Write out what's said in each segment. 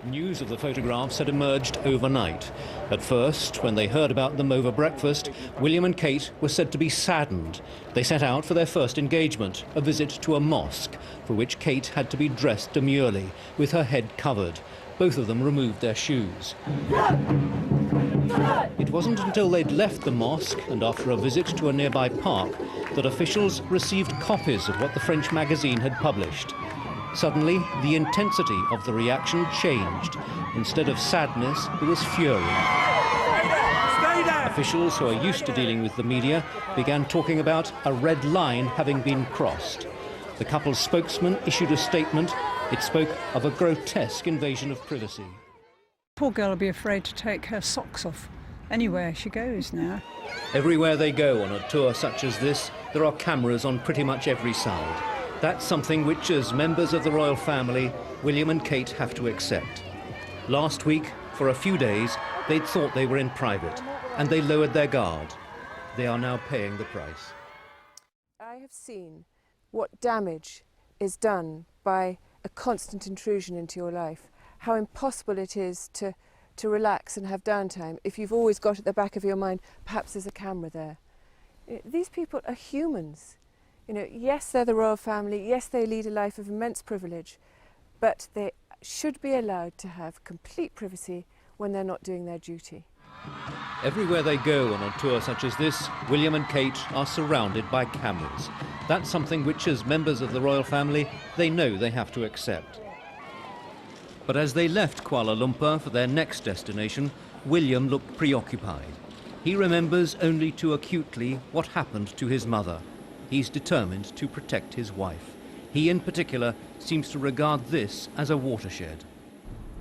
News of the photographs had emerged overnight. At first, when they heard about them over breakfast, William and Kate were said to be saddened. They set out for their first engagement, a visit to a mosque, for which Kate had to be dressed demurely, with her head covered. Both of them removed their shoes. It wasn't until they'd left the mosque and after a visit to a nearby park that officials received copies of what the French magazine had published. Suddenly, the intensity of the reaction changed. Instead of sadness, there was fury. Officials who are used to dealing with the media began talking about a red line having been crossed. The couple's spokesman issued a statement. It spoke of a grotesque invasion of privacy. Poor girl will be afraid to take her socks off anywhere she goes now. Everywhere they go on a tour such as this, there are cameras on pretty much every side. That's something which, as members of the royal family, William and Kate have to accept. Last week, for a few days, they'd thought they were in private, and they lowered their guard. They are now paying the price. I have seen what damage is done by a constant intrusion into your life, how impossible it is to relax and have downtime if you've always got at the back of your mind, perhaps there's a camera there. These people are humans. You know, yes, they're the royal family, yes, they lead a life of immense privilege, but they should be allowed to have complete privacy when they're not doing their duty. Everywhere they go on a tour such as this, William and Kate are surrounded by cameras. That's something which, as members of the royal family, they know they have to accept. But as they left Kuala Lumpur for their next destination, William looked preoccupied. He remembers only too acutely what happened to his mother. He's determined to protect his wife. He, in particular, seems to regard this as a watershed.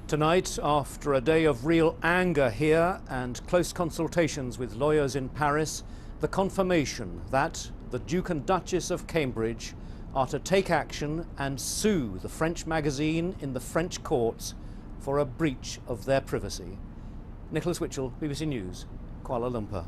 Tonight, after a day of real anger here and close consultations with lawyers in Paris, the confirmation that the Duke and Duchess of Cambridge are to take action and sue the French magazine in the French courts for a breach of their privacy. Nicholas Witchell, BBC News, Kuala Lumpur.